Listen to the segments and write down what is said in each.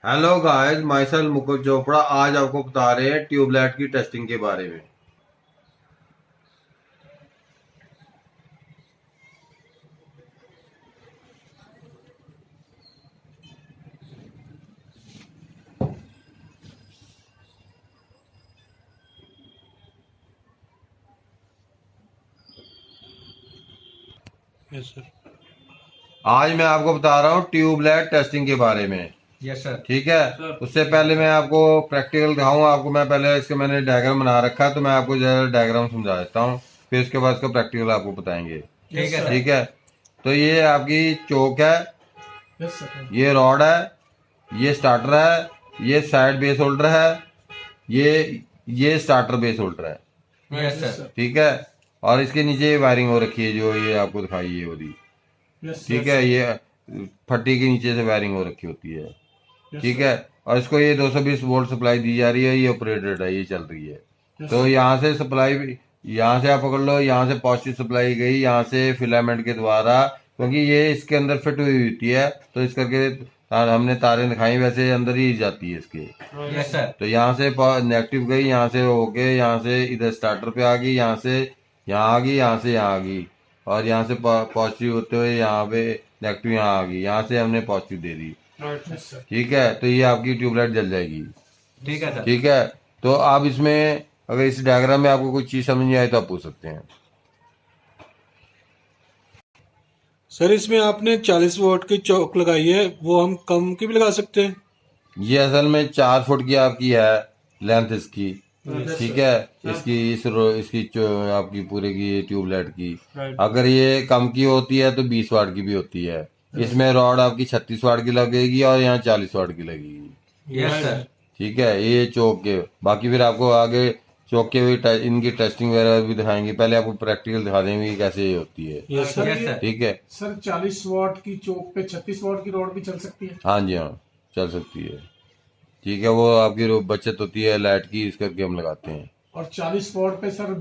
Hello guys, my self Mukul Chopra. आज आपको बता रहे हैं ट्यूबलाइट की टेस्टिंग के बारे में। Yes sir. आज मैं आपको बता रहा हूँ ट्यूबलाइट टेस्टिंग के बारे में। Yes sir. ठीक है, उससे पहले मैं आपको प्रैक्टिकल दिखाऊंगा। आपको मैं पहले इसके मैंने डायग्राम बना रखा है, तो मैं आपको जरा डायग्राम समझा देता हूँ, फिर इसके बाद इसका प्रैक्टिकल आपको बताएंगे। ठीक है सर। ठीक है, तो ये आपकी चोक है, यस सर। ये रॉड है, ये स्टार्टर है, ये साइड बेस होल्डर है, ये स्टार्टर बेस होल्डर है। Yes sir. ठीक है, और इसके नीचे वायरिंग हो रखी है जो ये आपको दिखाई है वाली। ठीक है, ये फट्टी के नीचे से वायरिंग हो रखी होती है। ठीक है, और इसको ये 220 वोल्ट सप्लाई दी जा रही है, ये ऑपरेटेड है, ये चल रही है। तो यहाँ से सप्लाई भी, यहाँ से आप पकड़ लो, यहाँ से पॉजिटिव सप्लाई गई यहाँ से फिलामेंट के द्वारा, क्योंकि ये इसके अंदर फिट हुई होती है, तो इस करके हमने तारें दिखाई, वैसे अंदर ही जाती है इसके। Yes sir. तो यहाँ से नेगेटिव गई, यहाँ से होके यहाँ से इधर स्टार्टर पे आ गई, यहाँ से यहाँ आ गई, यहाँ से यहाँ आ गई, और यहाँ से पॉजिटिव होते हुए यहाँ पे नेगेटिव यहाँ आ गई, यहाँ से हमने पॉजिटिव दे दी। ठीक है, तो ये आपकी ट्यूबलाइट जल जाएगी। ठीक है सर। ठीक है, तो आप इसमें अगर इस डायग्राम में आपको कोई चीज समझ नहीं आई तो आप पूछ सकते हैं। सर इसमें आपने 40 वोल्ट की चौक लगाई है, वो हम कम की भी लगा सकते हैं? ये असल में 4 फुट की आपकी है लेंथ इसकी। ठीक है, इसकी आपकी पूरे की ट्यूबलाइट की, अगर ये कम की होती है तो 20 वाट की भी होती है। इसमें रॉड आपकी 36 वाट की लगेगी और यहाँ 40 वाट की लगेगी। Yes sir. ठीक है, ये चौक के बाकी फिर आपको आगे चौक के भी इनकी टेस्टिंग वगैरह भी दिखाएंगे। पहले आपको प्रैक्टिकल दिखा देंगे कि कैसे ये होती है। Yes sir. सर। ठीक है सर 40 वॉट की चौक पे 36 वॉट की रॉड भी चल सकती है? हाँ जी, हाँ चल सकती है। ठीक है, वो आपकी बचत होती है लाइट की, इस करके हम लगाते हैं। और 40 वॉट पे सर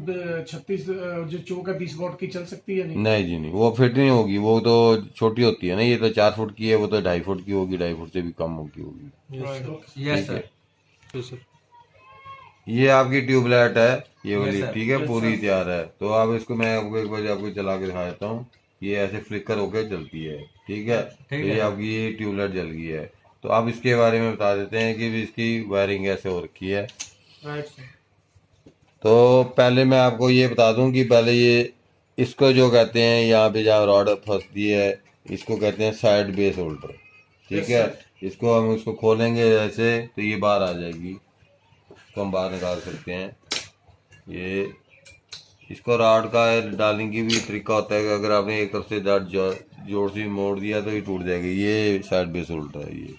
36 जो चौक है 20 वॉट की चल सकती है? नहीं नहीं जी नहीं, वो फिट नहीं होगी, वो तो छोटी होती है ना, ये तो 4 फुट की है, वो तो 2.5 फुट की होगी, 2.5 फुट से भी कम होगी। यस ठीक है, सर। सर ये आपकी ट्यूबलाइट है ये वाली। Yes, sir. ठीक है, पूरी तैयार है। तो आप इसको मैं आपको एक बार आपको चला के दिखा देता हूँ। ये ऐसे फ्लिकर होकर चलती है। ठीक है, तो ये आपकी ये ट्यूबलाइट जल गई है। तो आप इसके बारे में बता देते हैं कि इसकी वायरिंग कैसे हो रखी है। तो पहले मैं आपको ये बता दूं कि पहले ये इसको जो कहते हैं, यहाँ पे जहाँ रॉड फंसती है, इसको कहते हैं साइड बेस होल्डर। ठीक है, इसको हम इसको खोलेंगे ऐसे तो ये बाहर आ जाएगी, तो हम बाहर निकाल सकते हैं। ये इसको रॉड का डालने की भी तरीका होता है कि अगर आपने एक तरफ से जोर से मोड़ दिया तो ये टूट जाएगी। ये साइड बेस होल्डर है ये।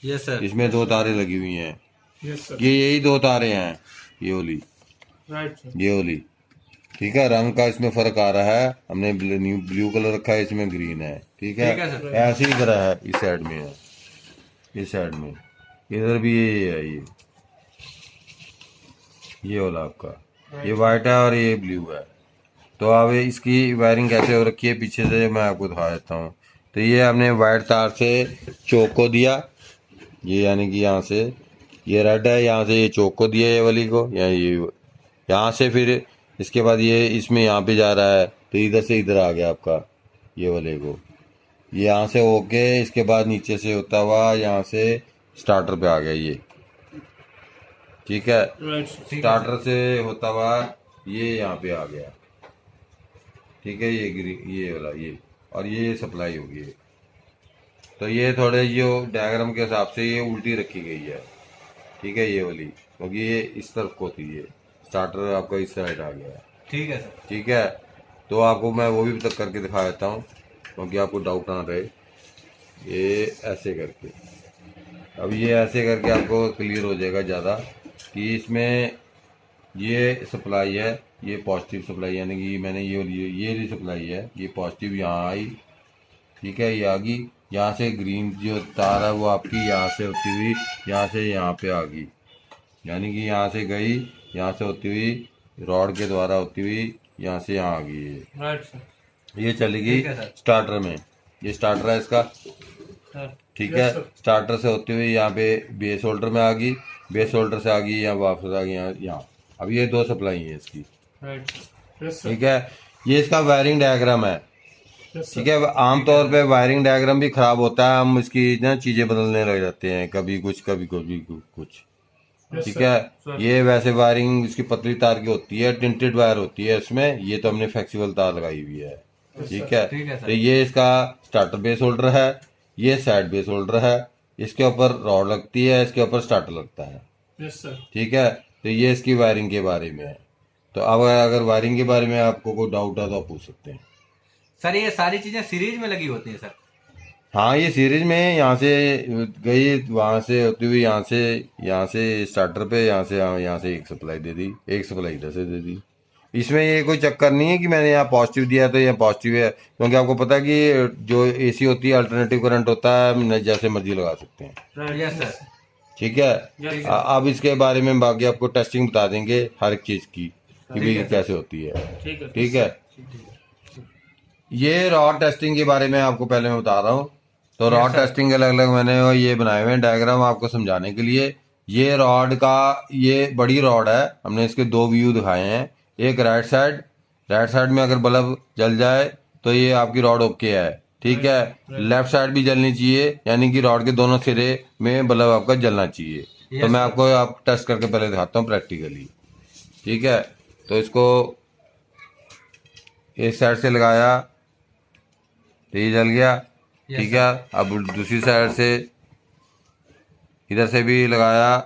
Yes sir. इसमें 2 तारें लगी हुई हैं। Yes sir. ये यही 2 तारें हैं, ये वाली, ये वाली। ठीक है, रंग का इसमें फर्क आ रहा है, हमने ब्लू कलर रखा है, इसमें ग्रीन है। ठीक है, ठीक है सर। ऐसी ही तरह है, इस साइड में है, इस साइड में, इधर भी ये है, ये वाला आपका, ये वाइट है और ये ब्लू है। तो अब इसकी वायरिंग कैसे हो रखी है पीछे से मैं आपको दिखा देता हूँ। तो ये हमने वाइट तार से चौक को दिया, ये यानी कि यहाँ से ये रेड है, यहाँ से ये चौक को दिया, ये वाली को, ये यहाँ से फिर इसके बाद ये इसमें यहाँ पे जा रहा है, तो इधर से इधर आ गया आपका ये वाले को, ये यहाँ से होके इसके बाद नीचे से होता हुआ यहाँ से स्टार्टर पे आ गया ये। ठीक है, स्टार्टर से होता हुआ ये यहाँ पे आ गया। ठीक है, ये वाला ये, और ये सप्लाई होगी। तो ये थोड़े जो डायग्राम के हिसाब से ये उल्टी रखी गई है। ठीक है, ये वाली, क्योंकि ये इस तरफ को थी, ये स्टार्टर आपका इस साइड आ गया। ठीक है सर। ठीक है, तो आपको मैं वो भी तक करके दिखा देता हूँ, क्योंकि आपको डाउट ना रहे। ये ऐसे करके, अब ये ऐसे करके आपको क्लियर हो जाएगा ज़्यादा कि इसमें ये सप्लाई है, ये पॉजिटिव सप्लाई, यानी कि मैंने ये सप्लाई है, ये पॉजिटिव यहाँ आई। ठीक है, ये आ गई, यहाँ से ग्रीन जो तार है वो आपकी यहाँ से होती हुई यहाँ से यहाँ पे आ गई, यानी कि यहाँ से गई, यहाँ से होती हुई रॉड के द्वारा होती हुई यहाँ से यहाँ आ गई। ये चली गई स्टार्टर में, ये स्टार्टर है इसका। ठीक Yes, है। sir. स्टार्टर से होते हुए यहाँ पे बेस होल्डर में आ गई, बेस होल्डर से आ गई यहाँ वापस आ गई यहाँ। अब ये 2 सप्लाई है इसकी, राइट यस सर ठीक है। ये इसका वायरिंग डायग्राम है, यस ठीक है। आमतौर पे वायरिंग डायग्राम भी खराब होता है, हम इसकी ना चीजें बदलने लग जाते हैं, कभी कुछ कुछ, ठीक है। ये वैसे वायरिंग इसकी पतली तार की होती है, टिंटेड वायर होती है इसमें, ये तो हमने फ्लेक्सिबल तार लगाई हुई है, ठीक है। ठीक है सर। तो ये इसका स्टार्टर बेस होल्डर है, ये साइड बेस होल्डर है, इसके ऊपर रॉड लगती है, इसके ऊपर स्टार्टर लगता है, यस सर ठीक है। तो ये इसकी वायरिंग के बारे में है। तो अब अगर वायरिंग के बारे में आपको कोई डाउट है तो आप पूछ सकते हैं। सर ये सारी चीजें सीरीज में लगी होती हैं सर? हाँ, ये सीरीज में यहाँ से गई, वहां से होती हुई यहाँ से स्टार्टर पे, यहाँ से एक सप्लाई दे दी, एक सप्लाई इधर से दे दी। इसमें ये कोई चक्कर नहीं है कि मैंने यहाँ पॉजिटिव दिया तो यहाँ पॉजिटिव है, क्योंकि आपको पता है कि जो एसी होती है अल्टरनेटिव करंट होता है, जैसे मर्जी लगा सकते हैं, यस सर। ठीक है। अब इसके बारे में बाकी आपको टेस्टिंग बता देंगे हर एक चीज की कि भाई कैसे होती है, ठीक है। ये रॉड टेस्टिंग के बारे में आपको पहले मैं बता रहा हूँ। तो रॉड टेस्टिंग अलग अलग मैंने ये बनाए हुए हैं डायग्राम आपको समझाने के लिए। ये रॉड का, ये बड़ी रॉड है, हमने इसके 2 व्यू दिखाए हैं। एक राइट साइड में अगर बल्ब जल जाए तो ये आपकी रॉड ओके है, ठीक है। लेफ्ट साइड भी जलनी चाहिए, यानी कि रॉड के दोनों सिरे में बल्ब आपका जलना चाहिए। तो मैं आपको टेस्ट करके पहले दिखाता हूँ प्रैक्टिकली, ठीक है। तो इसको एक साइड से लगाया तो ये जल गया, ठीक है। अब दूसरी साइड से इधर से भी लगाया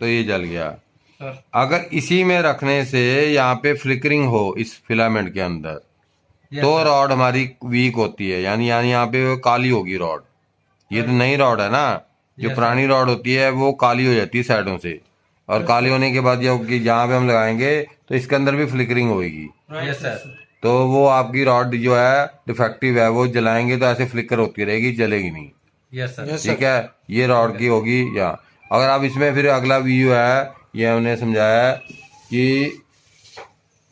तो ये जल गया। अगर इसी में रखने से यहाँ पे फ्लिकरिंग हो इस फिलामेंट के अंदर, तो रॉड हमारी वीक होती है, यानी यहाँ पे वो काली होगी रॉड। ये तो नई रॉड है ना, जो पुरानी रॉड होती है वो काली हो जाती है साइडों से, और काली होने के बाद जब जहाँ पे हम लगाएंगे तो इसके अंदर भी फ्लिकरिंग होगी, यस सर। तो वो आपकी रॉड जो है डिफेक्टिव है, वो जलाएंगे तो ऐसे फ्लिकर होती रहेगी, जलेगी नहीं, यस सर। ठीक है। ये रॉड की होगी। या अगर आप इसमें फिर अगला व्यू है, ये हमने समझाया कि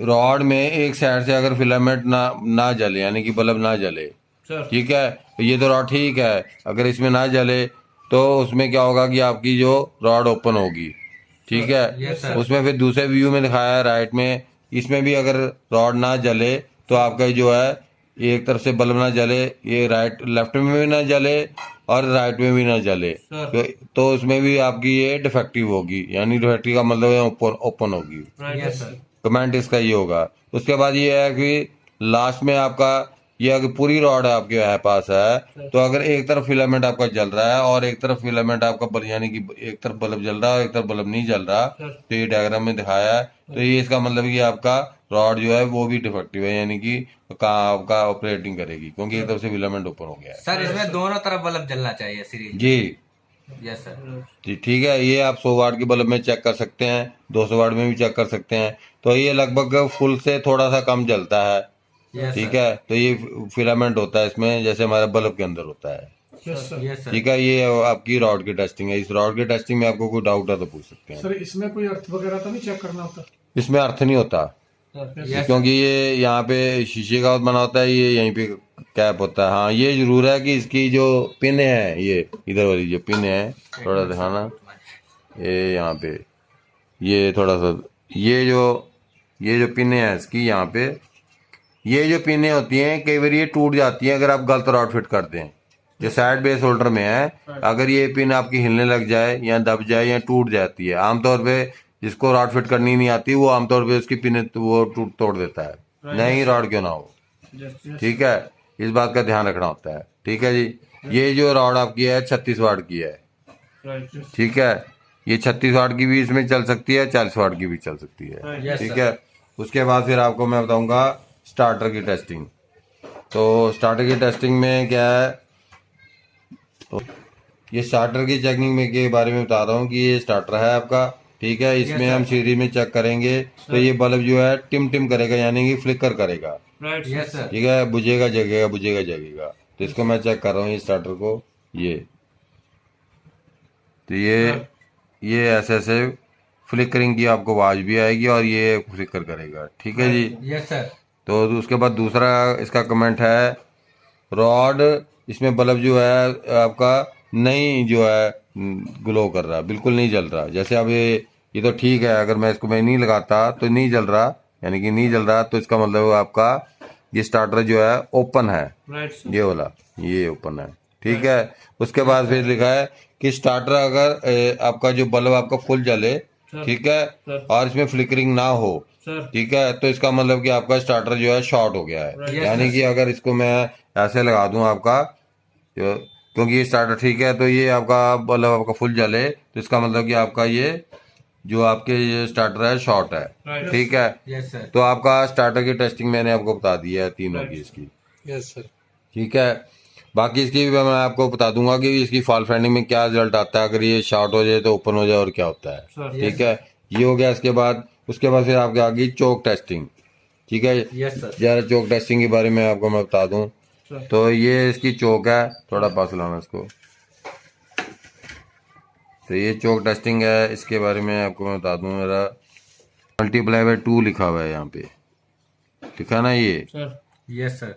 रॉड में एक साइड से अगर फिलामेंट ना जले, यानी कि बल्ब ना जले, ठीक है, तो ये तो रॉड ठीक है। अगर इसमें ना जले तो उसमें क्या होगा कि आपकी जो रॉड ओपन होगी, ठीक है। उसमें फिर दूसरे व्यू में दिखाया है राइट में, इसमें भी अगर रॉड ना जले तो आपका जो है एक तरफ से बल्ब ना जले, ये लेफ्ट में भी ना जले और राइट में भी ना जले, तो उसमें भी आपकी ये डिफेक्टिव होगी, यानी डिफेक्टिव का मतलब ओपन होगी। Yes sir. कमेंट इसका ये होगा। उसके बाद ये है कि लास्ट में आपका ये अगर पूरी रॉड आपके पास है, तो अगर एक तरफ फिलामेंट आपका जल रहा है और एक तरफ फिलामेंट आपका यानी कि एक तरफ बल्ब जल रहा है और एक तरफ बल्ब नहीं जल रहा, तो ये डायग्राम में दिखाया है। तो ये इसका मतलब कि आपका रॉड जो है वो भी डिफेक्टिव है, यानी कि आपका ऑपरेटिंग करेगी, क्योंकि एक तरफ से फिलामेंट ओपन हो गया है। सर इसमें दोनों तरफ बल्ब जलना चाहिए सीरीज? जी यस सर। जी, ठीक है। ये आप 100 वाट के बल्ब में चेक कर सकते हैं, 200 वाट में भी चेक कर सकते हैं। तो ये लगभग फुल से थोड़ा सा कम जलता है, ठीक है। तो ये फिलामेंट होता है इसमें, जैसे हमारे बल्ब के अंदर होता है, यस सर। ठीक है। ये आपकी रॉड की टेस्टिंग है। इस रॉड की टेस्टिंग में आपको कोई डाउट है तो पूछ सकते हैं। सर इसमें कोई अर्थ वगैरह तो नहीं चेक करना होता? इसमें अर्थ नहीं होता, क्योंकि ये यहाँ पे शीशे का बना होता है, ये यहीं पे कैप होता है। हाँ, ये जरूर है कि इसकी जो पिन है, ये इधर वाली जो पिन है, थोड़ा दिखाना, ये यहाँ पे, ये थोड़ा सा, ये जो पिने हैं इसकी, यहाँ पे ये जो पिने होती हैं कई बार ये टूट जाती हैं अगर आप गलत रॉड फिट कर दें। जो साइड बेस होल्डर में है, अगर ये पिन आपकी हिलने लग जाए या दब जाए या टूट जाती है, आमतौर पे जिसको रॉड फिट करनी नहीं आती वो आमतौर पे उसकी पिन वो तोड़ देता है, नई रॉड क्यों ना हो, ठीक है। इस बात का ध्यान रखना होता है, ठीक है जी। ये जो रॉड आपकी है 36 वाट की है, ठीक है। ये 36 वाट की भी इसमें चल सकती है, 40 वाट की भी चल सकती है, ठीक है। उसके बाद फिर आपको मैं बताऊंगा स्टार्टर की टेस्टिंग। तो स्टार्टर की टेस्टिंग में क्या है, तो ये स्टार्टर की चेकिंग में के बारे में बता रहा हूँ कि ये स्टार्टर है आपका, ठीक है। इसमें हम सीरीज में चेक करेंगे तो ये बल्ब जो है टिम करेगा, यानी कि फ्लिकर करेगा, ठीक है। बुझेगा जगेगा, बुझेगा जगेगा। तो इसको मैं चेक कर रहा हूँ ये स्टार्टर को, ये तो ये ऐसे फ्लिकरिंग की आपको आवाज भी आएगी और ये फ्लिकर करेगा, ठीक है जी। Yes sir. तो उसके बाद दूसरा इसका कमेंट है, रॉड इसमें बल्ब जो है आपका नहीं जो है ग्लो कर रहा, बिल्कुल नहीं जल रहा। जैसे अब ये तो ठीक है, अगर मैं इसको मैं नहीं लगाता तो नहीं जल रहा, यानी कि नहीं जल रहा, तो इसका मतलब आपका ये स्टार्टर जो है ओपन है, राइट सर। ये वाला ये ओपन है, ठीक है। उसके बाद फिर लिखा है कि स्टार्टर अगर आपका जो बल्ब आपका फुल जले, ठीक है, और इसमें फ्लिकरिंग ना हो, सर। ठीक है, तो इसका मतलब कि आपका स्टार्टर जो है शॉर्ट हो गया है। यानी कि अगर इसको मैं ऐसे लगा दूं आपका जो, क्योंकि ये स्टार्टर ठीक है, तो ये आपका बल्ब आपका फुल जले, तो इसका मतलब कि आपका ये जो आपके ये स्टार्टर है शॉर्ट है, ठीक है। Yes sir. तो आपका स्टार्टर की टेस्टिंग मैंने आपको बता दी है तीनों की इसकी, यस सर। ठीक है। बाकी इसकी भी मैं आपको बता दूंगा कि इसकी फॉल्ट फाइंडिंग में क्या रिजल्ट आता है, अगर ये शॉर्ट हो जाए तो ओपन हो जाए और क्या होता है, ठीक है। ये हो गया। इसके बाद उसके बाद फिर आपके आगे चोक टेस्टिंग, ठीक है। Yes sir. जरा चोक टेस्टिंग के बारे में आपको मैं बता दूं, तो ये इसकी चोक है, थोड़ा पास लाना इसको। तो ये चोक टेस्टिंग है, इसके बारे में आपको मैं बता दूं, मेरा मल्टीप्लाई बाय 2 लिखा हुआ है यहाँ पे, लिखा ना ये sir. Yes sir.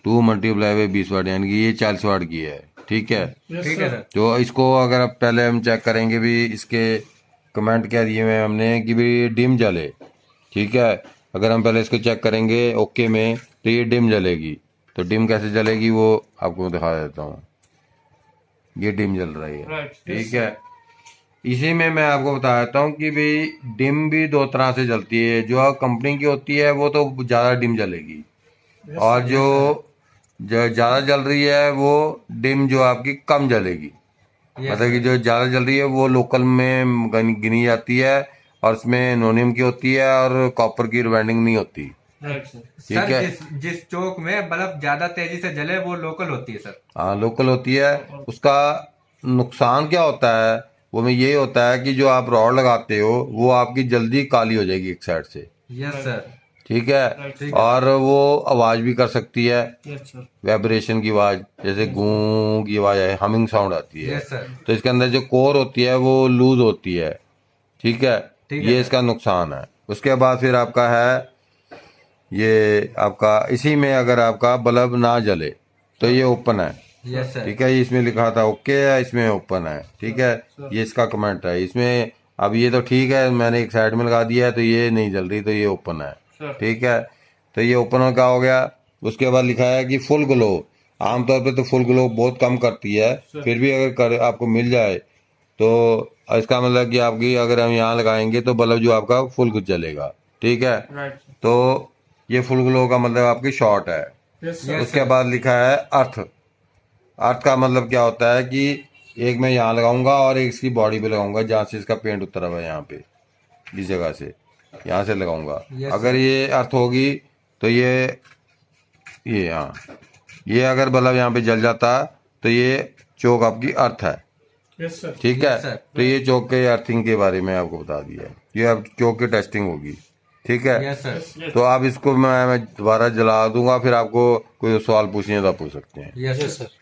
2 multiply by 20 वाट, यानी कि ये 40 वाट की है, ठीक है। ठीक है सर। तो इसको अगर आप पहले हम चेक करेंगे भी, इसके कमेंट क्या दिए हुए हैं हमने कि भी डिम जले, ठीक है। अगर हम पहले इसको चेक करेंगे ओके में, तो ये डिम जलेगी। तो डिम कैसे जलेगी वो आपको मैं दिखा देता हूँ। ये डिम जल रही है, ठीक है। इसी में मैं आपको बता देता हूँ कि भाई डिम भी 2 तरह से जलती है। जो कंपनी की होती है वो तो ज़्यादा डिम जलेगी, और जो ज़्यादा जल रही है वो डिम जो आपकी कम जलेगी। मतलब कि जो ज़्यादा जल रही है वो लोकल में गिनी जाती है, और उसमें नोनियम की होती है और कॉपर की रिवाइंडिंग नहीं होती, ठीक सर है। जिस चौक में बल्ब ज्यादा तेजी से जले वो लोकल होती है सर। हाँ लोकल होती है। उसका नुकसान क्या होता है, वो में ये होता है कि जो आप रॉड लगाते हो वो आपकी जल्दी काली हो जाएगी एक साइड से, यस सर। ठीक है। और वो आवाज भी कर सकती है, वाइब्रेशन की आवाज, जैसे गूं की आवाज है, हमिंग साउंड आती है। Yes sir. तो इसके अंदर जो कोर होती है वो लूज होती है, ठीक है। ये इसका नुकसान है। उसके बाद फिर आपका है ये आपका, इसी में अगर आपका बल्ब ना जले तो ये ओपन है, यस सर। ठीक है। ये इसमें लिखा था ओके है, इसमें ओपन है, ठीक है। ये इसका कमेंट है इसमें। अब ये तो ठीक है, मैंने एक साइड में लगा दिया है तो ये नहीं जल रही, तो ये ओपन है, ठीक है। तो ये ओपन का हो गया। उसके बाद लिखा है कि फुल ग्लो। आमतौर पे तो फुल ग्लो बहुत कम करती है, फिर भी अगर आपको मिल जाए तो इसका मतलब कि आपकी अगर हम यहाँ लगाएंगे तो बल्ब जो आपका फुल जलेगा, ठीक है। तो ये फुल ग्लो का मतलब आपकी शॉर्ट है। उसके बाद लिखा है अर्थ। अर्थ का मतलब क्या होता है कि एक मैं यहाँ लगाऊंगा और एक इसकी बॉडी पे लगाऊंगा, जहाँ से इसका पेंट उतरा हुआ है, यहाँ पे इस जगह से यहाँ से लगाऊंगा। अगर ये अर्थ होगी तो ये हाँ, ये अगर बल्ब यहाँ पे जल जाता तो ये चौक आपकी अर्थ है, ठीक है। तो ये चौक के अर्थिंग के बारे में आपको बता दिया है। ये अब चौक की टेस्टिंग होगी, ठीक है। Yes sir. तो आप इसको मैं दोबारा जला दूंगा, फिर आपको कोई सवाल पूछने है तो आप पूछ सकते हैं। Yes sir.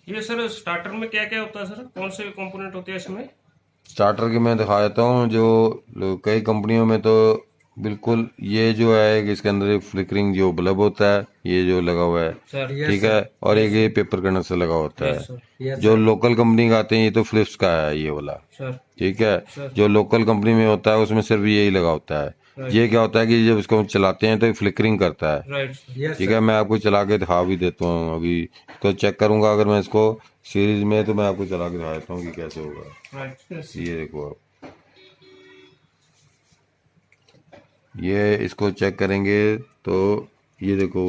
ये सर स्टार्टर में क्या क्या होता है सर, कौन से कंपोनेंट होते हैं इसमें? स्टार्टर की मैं दिखा देता हूँ। जो कई कंपनियों में तो बिल्कुल ये जो है कि इसके अंदर एक फ्लिकरिंग जो बल्ब होता है, ये जो लगा हुआ है, सर ठीक है। और एक ये पेपर कटर से लगा होता है। यस जो लोकल कंपनी का आते हैं ये तो फिलिप्स का है ये वाला, सर। ठीक है। जो लोकल कंपनी में होता है उसमें सिर्फ यही लगा होता है। ये क्या होता है कि जब इसको हम चलाते हैं तो फ्लिकरिंग करता है, राइट। ठीक है। मैं आपको चला के दिखा भी देता हूँ, अभी इसको चेक करूंगा अगर मैं इसको सीरीज में, तो मैं आपको चला के दिखा देता हूँ कि कैसे होगा। ये देखो आप, ये इसको चेक करेंगे तो ये देखो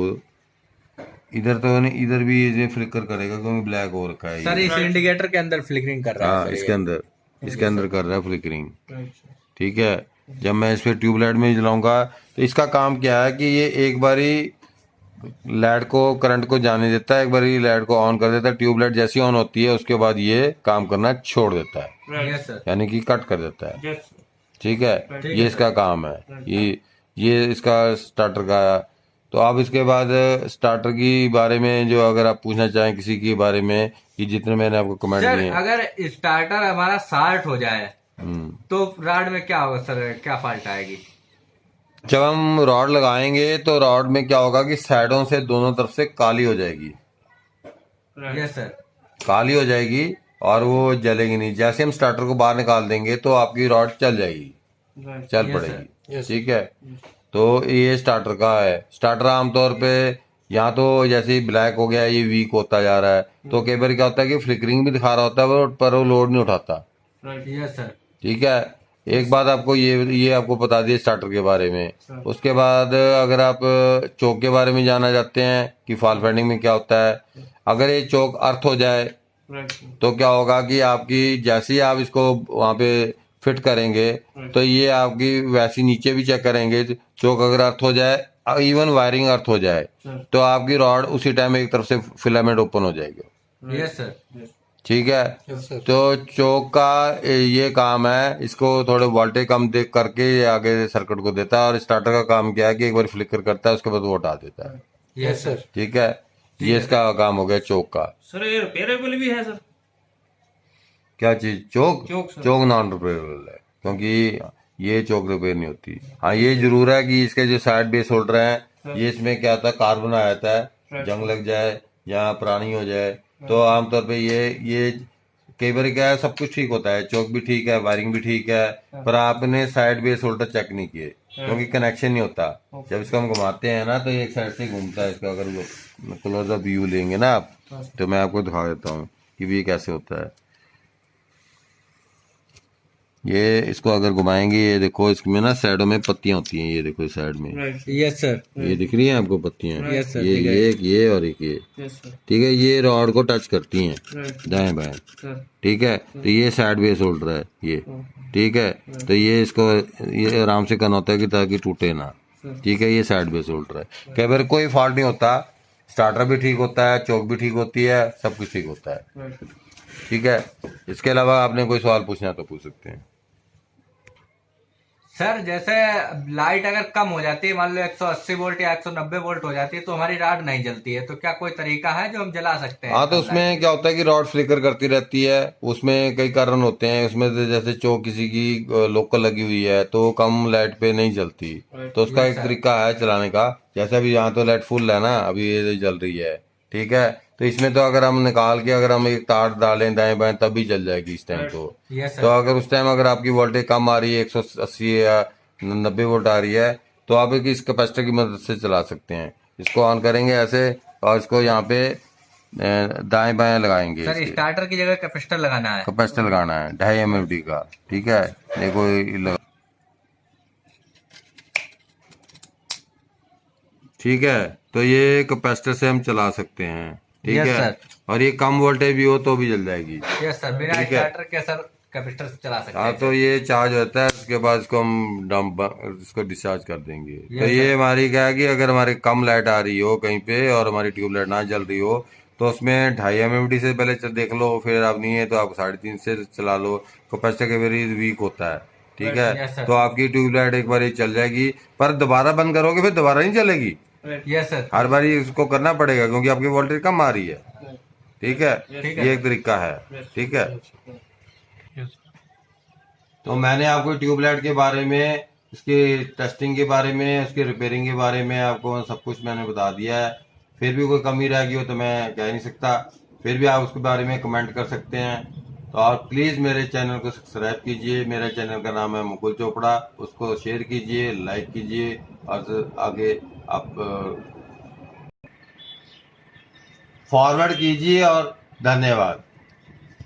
इधर तो नहीं, इधर भी ये फ्लिकर करेगा क्योंकि ब्लैक हो रखा है सर ये। इस इंडिकेटर के अंदर फ्लिकरिंग कर रहा है हाँ सर इसके अंदर कर रहा है फ्लिकरिंग, ठीक है। जब मैं इस पे ट्यूबलाइट में जलाऊंगा तो इसका काम क्या है कि ये एक बारी लाइट को, करंट को जाने देता है, एक बारी लाइट को ऑन कर देता है। ट्यूबलाइट जैसी ऑन होती है उसके बाद ये काम करना छोड़ देता है, यस सर। यानी कि कट कर देता है, ठीक है। ये इसका काम है। ये इसका स्टार्टर का। तो आप इसके बाद स्टार्टर की बारे में जो अगर आप पूछना चाहें किसी के बारे में, कि जितने मैंने आपको कमेंट सर दिए। अगर स्टार्टर हमारा शार्ट हो जाए तो राड में क्या होगा सर, क्या फॉल्ट आएगी? जब हम रॉड लगाएंगे तो रॉड में क्या होगा कि साइडों से दोनों तरफ से काली हो जाएगी, यस सर। काली हो जाएगी और वो जलेगी नहीं। जैसे हम स्टार्टर को बाहर निकाल देंगे तो आपकी रॉड चल जाएगी, चल Yes, पड़ेगी। ठीक है, तो ये स्टार्टर का है। स्टार्टर आमतौर पे यहाँ तो जैसे ही ब्लैक हो गया ये वीक होता जा रहा है, तो कई बार क्या होता है कि फ्लिकरिंग भी दिखा रहा होता है पर वो लोड नहीं उठाता। Yes sir. ठीक है, एक बात आपको ये आपको बता दिए स्टार्टर के बारे में। उसके बाद अगर आप चोक के बारे में जानना चाहते हैं कि फॉल फाइंडिंग में क्या होता है, अगर ये चोक अर्थ हो जाए तो क्या होगा कि आपकी जैसे ही आप इसको वहां पे फिट करेंगे तो ये आपकी वैसी नीचे भी चेक करेंगे। चोक अगर अर्थ हो जाए, इवन वायरिंग अर्थ हो जाए, तो आपकी रॉड उसी टाइम एक तरफ से फिलामेंट ओपन हो जाएगा। Yes sir. ठीक है, Yes, sir. तो चोक का ये काम है, इसको थोड़े वोल्टेज कम देख करके ये आगे सर्किट को देता है, और स्टार्टर का काम क्या है कि एक बार फ्लिकर करता है उसके बाद वो हटा देता है। Yes sir. ठीक है, ये इसका काम हो गया चोक का। सर ये रिपेयरेबल भी है सर? क्या चीज? चोक चोक, सर। चोक नॉन रिपेयरेबल है, क्योंकि ये चोक रिपेयर नहीं होती। हाँ, ये जरूर है कि इसके जो साइड बेस होल्डर हैं, ये इसमें क्या होता है, कार्बन आ जाता है, जंग लग जाए या पुरानी हो जाए तो आमतौर पे ये कई बार क्या है, सब कुछ ठीक होता है, चोक भी ठीक है, वायरिंग भी ठीक है, पर आपने साइड बेस होल्डर चेक नहीं किए क्योंकि कनेक्शन नहीं होता। जब इसको हम घुमाते हैं ना तो एक साइड से घूमता है इसका। अगर क्लोजअप व्यू लेंगे ना आप, तो मैं आपको दिखा देता हूँ कि ये कैसे होता है। ये इसको अगर घुमाएंगे, ये देखो इसमें ना साइडों में पत्तियां होती हैं, ये देखो इस साइड में, यस सर। ये दिख रही हैं आपको पत्तियां? Yes, sir, ये ठीक है। ये और एक ये, यस सर। ठीक है, ये रॉड को टच करती हैं राइट दाएं बाएं। सर। ठीक है, तो ये साइड बेस होल्डर है ये। ठीक है, तो ये इसको ये आराम से करना होता है कि ताकि टूटे ना। ठीक है, ये साइड बेस होल्डर है। कई बार कोई फॉल्ट नहीं होता, स्टार्टर भी ठीक होता है, चौक भी ठीक होती है, सब कुछ ठीक होता है। राइट ठीक है, इसके अलावा आपने कोई सवाल पूछना है तो पूछ सकते हैं। सर जैसे लाइट अगर कम हो जाती है, मान लो 180 वोल्ट या 190 वोल्ट हो जाती है, तो हमारी रॉड नहीं जलती है, तो क्या कोई तरीका है जो हम जला सकते हैं? हाँ, तो उसमें क्या होता है कि रॉड फ्लिकर करती रहती है, उसमें कई कारण होते हैं। उसमें से जैसे चोक किसी की लोकल लगी हुई है तो कम लाइट पे नहीं जलती, तो उसका एक तरीका है चलाने का। जैसे अभी यहाँ तो लाइट फुल है ना, अभी ये जल रही है। ठीक है, तो इसमें तो अगर हम निकाल के अगर हम एक तार डालें दाएं बाएं तब भी जल जाएगी इस टाइम तो। यस तो सर। अगर उस टाइम अगर आपकी वोल्टेज कम आ रही है, 180 या 90 वोल्ट आ रही है, तो आप एक इस कैपेसिटर की मदद से चला सकते हैं। इसको ऑन करेंगे ऐसे और इसको यहाँ पे दाएं बाएं लगाएंगे। सर स्टार्टर की जगह कैपेसिटर लगाना है। कैपेसिटर लगाना है 2.5 MFD का। ठीक है, देखो ये लगा। ठीक है, तो ये कैपेसिटर से हम चला सकते हैं। ठीक Yes, है, sir. और ये कम वोल्टेज भी हो तो भी जल जाएगी। यस सर, बिना ठीक है। स्टार्टर के सर कैपेसिटर से चला सकते हाँ, हैं। तो ये चार्ज होता है, उसके बाद इसको हम डंप इसको डिस्चार्ज कर देंगे। तो Yes, ये sir. हमारी क्या है कि अगर हमारी कम लाइट आ रही हो कहीं पे और हमारी ट्यूबलाइट ना जल रही हो, तो उसमें 2.5 MFD से पहले देख लो, फिर आप नहीं है तो आप 3.5 से चला लो। कैपेसिटर के वेरी वीक होता है। ठीक है, Yes, sir. तो आपकी ट्यूबलाइट एक बार चल जाएगी, पर दोबारा बंद करोगे फिर दोबारा नहीं चलेगी। Yes sir. हर बार इसको करना पड़ेगा क्योंकि आपकी वोल्टेज कम आ रही है। ठीक है, ठीक है। ये एक तरीका है। ठीक है, तो मैंने आपको ट्यूबलाइट के बारे में, इसकी टेस्टिंग के बारे में, उसकी रिपेयरिंग के बारे में आपको सब कुछ मैंने बता दिया है। फिर भी कोई कमी रह गई हो तो मैं कह नहीं सकता, फिर भी आप उसके बारे में कमेंट कर सकते हैं। तो आप प्लीज़ मेरे चैनल को सब्सक्राइब कीजिए। मेरा चैनल का नाम है मुकुल चोपड़ा, उसको शेयर कीजिए, लाइक कीजिए और आगे आप फॉरवर्ड कीजिए। और धन्यवाद।